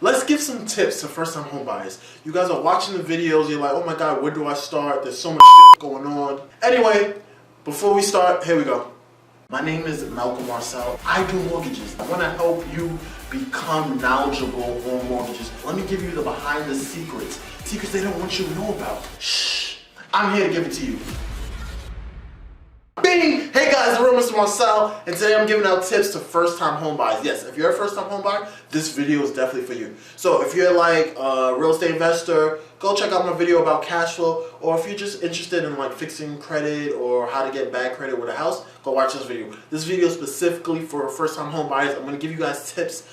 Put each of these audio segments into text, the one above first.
let's give some tips to first-time home buyers. You guys are watching the videos, you're like, oh my god, where do I start? There's so much shit going on. Anyway, before we start, here we go. My name is Marcelle. I do mortgages. I want to help you become knowledgeable on mortgages. Let me give you the behind the secrets they don't want you to know about. Shh, I'm here to give it to you. Bing! Hey guys, the real Mr. Marcelle, and today I'm giving out tips to first-time home buyers. Yes, if you're a first-time home buyer, this video is definitely for you. So if you're like a real estate investor, go check out my video about cash flow, or if you're just interested in like fixing credit or how to get bad credit with a house, go watch this video. This video is specifically for first-time home buyers. I'm going to give you guys tips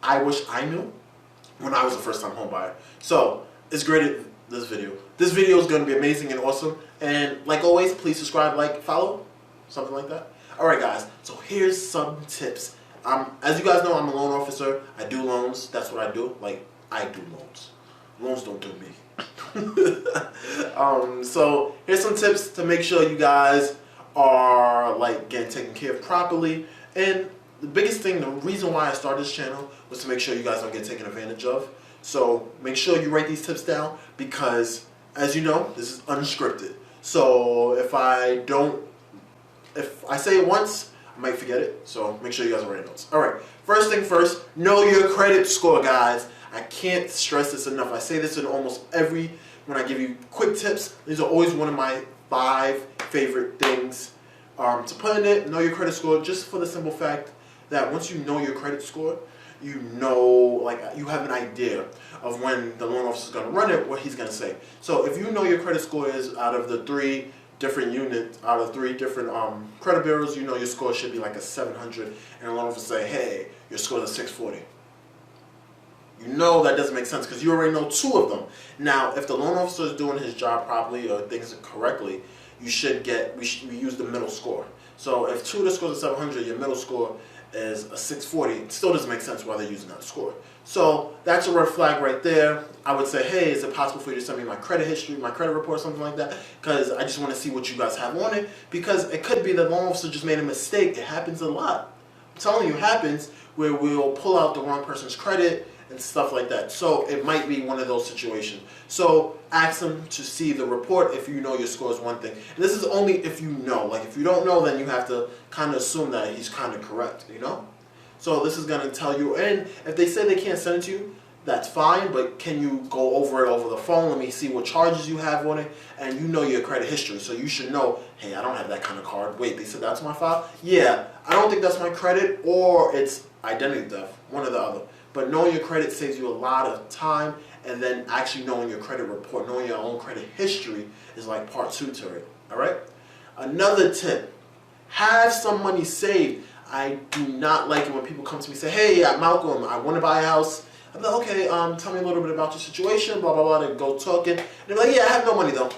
I wish I knew when I was a first-time home buyer. So it's great. This video is going to be amazing and awesome. And like always, please subscribe, like, follow, something like that. Alright guys, so here's some tips. As you guys know, I'm a loan officer. I do loans. That's what I do. Like, I do loans. Loans don't do me. So here's some tips to make sure you guys are like getting taken care of properly. And the biggest thing, the reason why I started this channel was to make sure you guys don't get taken advantage of. So make sure you write these tips down because, as you know, this is unscripted. So if I say it once, I might forget it. So make sure you guys are writing notes. Alright, first thing first, know your credit score, guys. I can't stress this enough. I say this in almost when I give you quick tips. These are always one of my 5 favorite things to put in it. Know your credit score, just for the simple fact that once you know your credit score, you know, like, you have an idea of when the loan officer is going to run it, what he's going to say. So if you know your credit score is out of the 3 different units, out of 3 different credit bureaus, you know your score should be like a 700, and the loan officer say, hey, your score is a 640. You know that doesn't make sense because you already know 2 of them. Now, if the loan officer is doing his job properly or things correctly, we use the middle score. So if 2 of the scores are 700, your middle score is a 640, it still doesn't make sense why they're using that score. So that's a red flag right there. I would say, hey, is it possible for you to send me my credit history, my credit report, something like that? Because I just want to see what you guys have on it. Because it could be the loan officer just made a mistake. It happens a lot. I'm telling you, it happens where we'll pull out the wrong person's credit and stuff like that. So it might be one of those situations. So ask them to see the report if you know your score is one thing. And this is only if you know. Like, if you don't know, then you have to kind of assume that he's kind of correct, you know? So this is going to tell you, and if they say they can't send it to you, that's fine, but can you go over it over the phone? Let me see what charges you have on it, and you know your credit history, so you should know, hey, I don't have that kind of card. Wait, they said that's my file? Yeah, I don't think that's my credit, or it's identity theft, one or the other. But knowing your credit saves you a lot of time, and then actually knowing your credit report, knowing your own credit history is like part 2 to it, all right? Another tip, have some money saved. I do not like it when people come to me and say, hey, Malcolm, I want to buy a house. I'm like, okay, tell me a little bit about your situation, blah, blah, blah, they go talking. And they're like, yeah, I have no money though.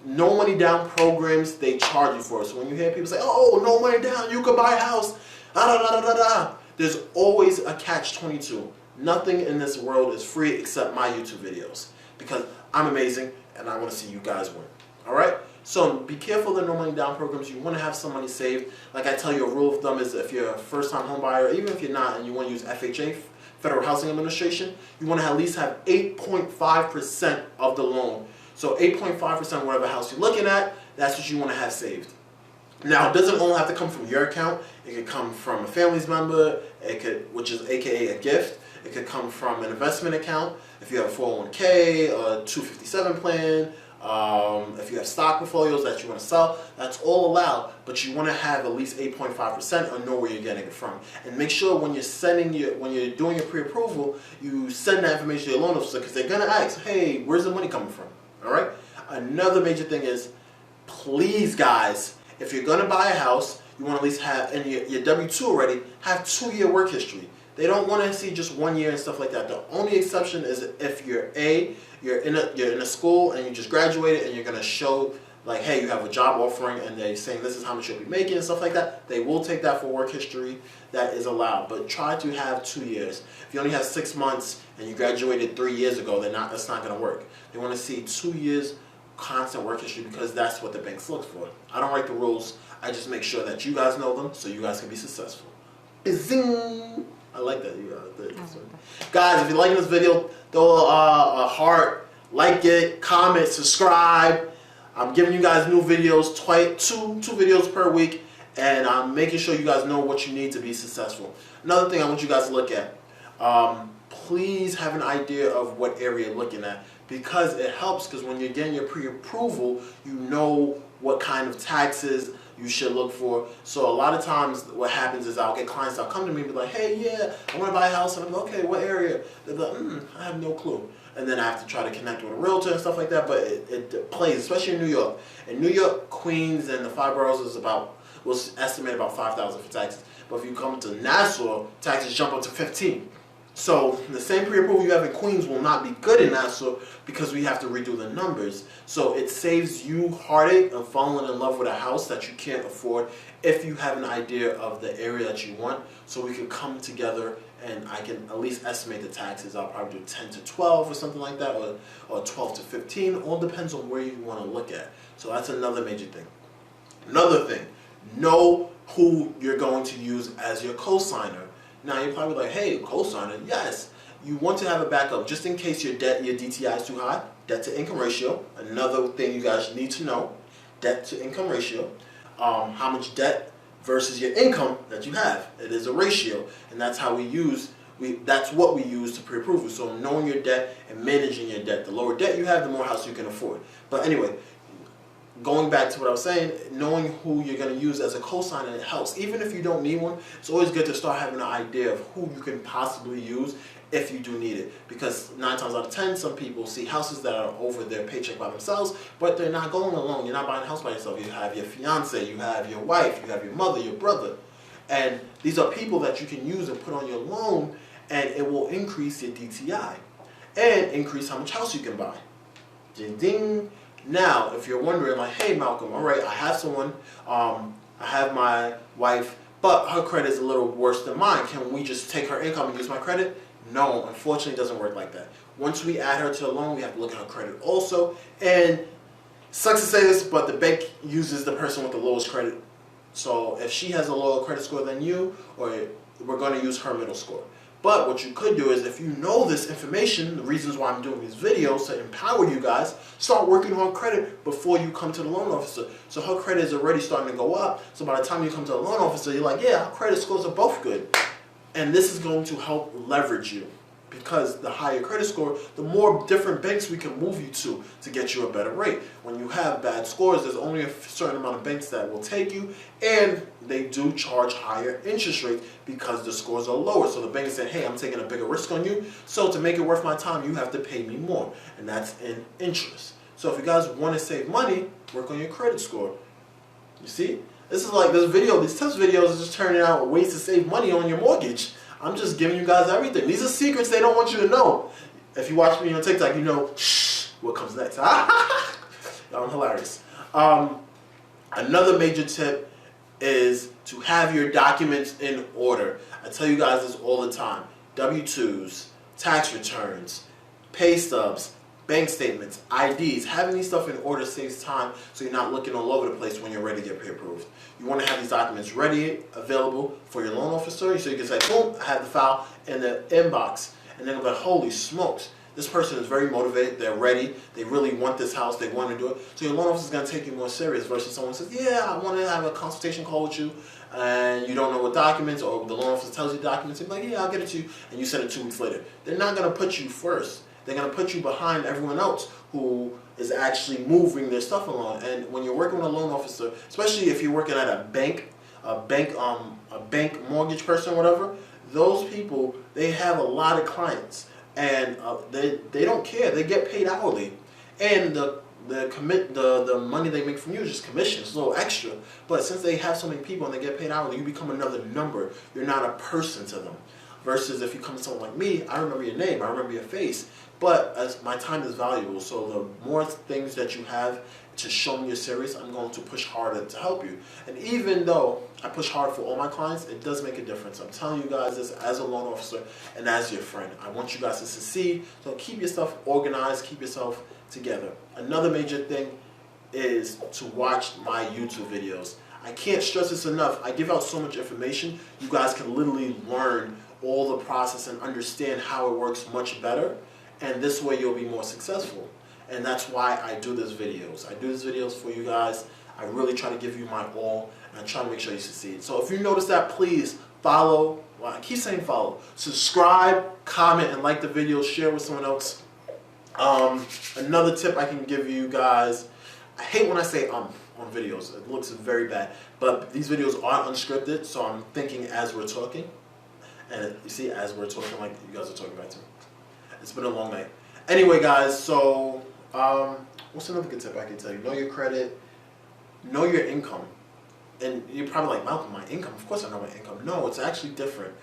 No money down programs, they charge you for it. So when you hear people say, oh, no money down, you can buy a house, da, da, da, da, da. There's always a catch-22. Nothing in this world is free except my YouTube videos. Because I'm amazing and I want to see you guys win. Alright? So be careful of the no money down programs. You want to have some money saved. Like I tell you, a rule of thumb is if you're a first-time home buyer, even if you're not and you want to use FHA, Federal Housing Administration, you want to at least have 8.5% of the loan. So 8.5% whatever house you're looking at, that's what you want to have saved. Now, it doesn't only have to come from your account. It could come from a family's member, which is AKA a gift. It could come from an investment account. If you have a 401k, a 257 plan, if you have stock portfolios that you want to sell, that's all allowed. But you want to have at least 8.5% or know where you're getting it from. And make sure when you're doing your pre-approval, you send that information to your loan officer because they're gonna ask, hey, where's the money coming from? All right. Another major thing is, please, guys, if you're going to buy a house, you want to at least have, in your W-2 already, have 2-year work history. They don't want to see just 1 year and stuff like that. The only exception is if you're in a school and you just graduated and you're going to show, like, hey, you have a job offering and they're saying this is how much you'll be making and stuff like that, they will take that for work history. That is allowed. But try to have 2 years. If you only have 6 months and you graduated 3 years ago, that's not going to work. They want to see 2 years constant work history because that's what the banks look for. I don't write the rules. I just make sure that you guys know them so you guys can be successful. Zing! I like that. Guys, if you're liking this video, throw a heart, like it, comment, subscribe. I'm giving you guys new videos, two videos per week, and I'm making sure you guys know what you need to be successful. Another thing I want you guys to look at, please have an idea of what area you're looking at, because it helps, because when you're getting your pre-approval, you know what kind of taxes you should look for. So a lot of times what happens is I'll get clients that'll come to me and be like, hey, yeah, I want to buy a house. And I'm like, okay, what area? They're like, I have no clue. And then I have to try to connect with a realtor and stuff like that, but it plays, especially in New York. In New York, Queens, and the 5 boroughs is we'll estimate about $5,000 for taxes. But if you come to Nassau, taxes jump up to 15. So the same pre-approval you have in Queens will not be good in Nassau because we have to redo the numbers. So it saves you heartache of falling in love with a house that you can't afford if you have an idea of the area that you want. So we can come together and I can at least estimate the taxes. I'll probably do 10 to 12 or something like that, or 12 to 15. All depends on where you want to look at. So that's another major thing. Another thing, know who you're going to use as your co-signer. Now you're probably like, hey, co-signer, yes. You want to have a backup just in case your DTI is too high. Debt to income ratio, another thing you guys need to know. Debt to income ratio, how much debt versus your income that you have. It is a ratio, and that's how that's what we use to pre-approve. So knowing your debt and managing your debt. The lower debt you have, the more house you can afford. But anyway, going back to what I was saying, knowing who you're going to use as a co-signer, it helps. Even if you don't need one, it's always good to start having an idea of who you can possibly use if you do need it. Because 9 times out of 10, some people see houses that are over their paycheck by themselves, but they're not going alone. You're not buying a house by yourself. You have your fiance, you have your wife, you have your mother, your brother. And these are people that you can use and put on your loan, and it will increase your DTI and increase how much house you can buy. Ding, ding. Now, if you're wondering, like, hey, Malcolm, all right, I have someone, I have my wife, but her credit is a little worse than mine. Can we just take her income and use my credit? No, unfortunately, it doesn't work like that. Once we add her to a loan, we have to look at her credit also. And sucks to say this, but the bank uses the person with the lowest credit. So if she has a lower credit score than you, or we're going to use her middle score. But what you could do is, if you know this information, the reasons why I'm doing these videos to empower you guys, start working on credit before you come to the loan officer. So her credit is already starting to go up. So by the time you come to the loan officer, you're like, yeah, our credit scores are both good. And this is going to help leverage you. Because the higher credit score, the more different banks we can move you to get you a better rate. When you have bad scores, there's only a certain amount of banks that will take you, and they do charge higher interest rates because the scores are lower. So the bank said, hey, I'm taking a bigger risk on you, so to make it worth my time, you have to pay me more, and that's in interest. So if you guys want to save money, work on your credit score. You see? This is like this video, these tips videos are just turning out ways to save money on your mortgage. I'm just giving you guys everything. These are secrets they don't want you to know. If you watch me on TikTok, you know, shh, what comes next. I'm hilarious. Another major tip is to have your documents in order. I tell you guys this all the time. W-2s, tax returns, pay stubs, bank statements, IDs. Having these stuff in order saves time, so you're not looking all over the place when you're ready to get pre-approved. You want to have these documents ready, available for your loan officer, so you can say, boom, I have the file in the inbox. And then they'll be like, holy smokes, this person is very motivated, they're ready, they really want this house, they want to do it. So your loan officer is going to take you more serious versus someone who says, yeah, I want to have a consultation call with you, and you don't know what documents, or the loan officer tells you documents, and you're like, yeah, I'll get it to you, and you send it 2 weeks later. They're not going to put you first. They're going to put you behind everyone else who is actually moving their stuff along. And when you're working with a loan officer, especially if you're working at a bank mortgage person, whatever, those people, they have a lot of clients, and they don't care. They get paid hourly, and the money they make from you is just commission. It's a little extra, but since they have so many people and they get paid hourly, you become another number. You're not a person to them. Versus if you come to someone like me, I remember your name, I remember your face, but as my time is valuable, so the more things that you have to show me you're serious, I'm going to push harder to help you. And even though I push hard for all my clients, it does make a difference. I'm telling you guys this as a loan officer and as your friend. I want you guys to succeed, so keep your stuff organized, keep yourself together. Another major thing is to watch my YouTube videos. I can't stress this enough. I give out so much information. You guys can literally learn all the process and understand how it works much better, and this way you'll be more successful. And that's why I do these videos. I do these videos for you guys. I really try to give you my all, and I try to make sure you succeed. So if you notice that, please follow. Well, I keep saying follow. Subscribe, comment, and like the video. Share with someone else. Another tip I can give you guys. I hate when I say on videos. It looks very bad. But these videos are unscripted, so I'm thinking as we're talking. And you see, as we're talking, like you guys are talking back to me. It's been a long night. Anyway, guys, so what's another good tip I can tell you? Know your credit. Know your income. And you're probably like, Malcolm, my income? Of course I know my income. No, it's actually different.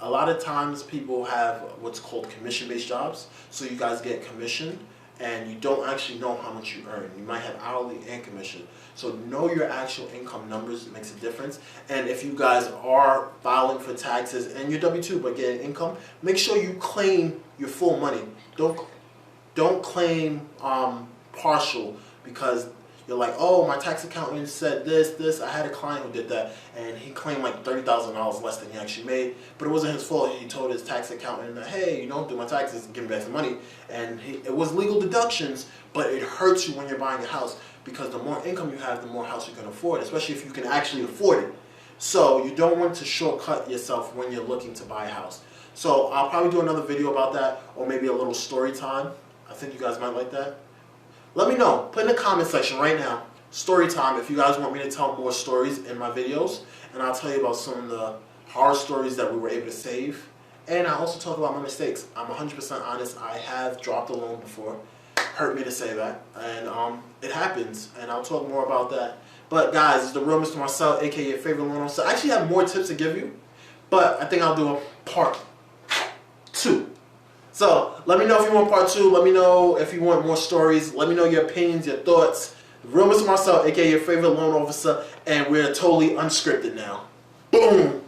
A lot of times people have what's called commission-based jobs. So you guys get commission, and you don't actually know how much you earn. You might have hourly and commission. So know your actual income numbers. It makes a difference. And if you guys are filing for taxes and your W-2 but getting income, make sure you claim your full money. Don't claim partial, because you're like, oh, my tax accountant said this. I had a client who did that, and he claimed like $30,000 less than he actually made, but it wasn't his fault. He told his tax accountant that, hey, you don't do my taxes, give me back some money. And it was legal deductions, but it hurts you when you're buying a house, because the more income you have, the more house you can afford, especially if you can actually afford it. So you don't want to shortcut yourself when you're looking to buy a house. So I'll probably do another video about that, or maybe a little story time. I think you guys might like that. Let me know. Put in the comment section right now, story time, if you guys want me to tell more stories in my videos. And I'll tell you about some of the horror stories that we were able to save. And I also talk about my mistakes. I'm 100% honest. I have dropped a loan before. Hurt me to say that. And it happens. And I'll talk more about that. But guys, it's the real Mr. Marcelle, aka your favorite loan officer. I actually have more tips to give you, but I think I'll do a part 2. So let me know if you want part 2. Let me know if you want more stories. Let me know your opinions, your thoughts. The real Mr. Marcelle, aka your favorite loan officer, and we're totally unscripted now. Boom!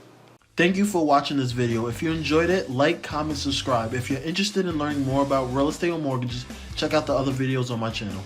Thank you for watching this video. If you enjoyed it, like, comment, subscribe. If you're interested in learning more about real estate or mortgages, check out the other videos on my channel.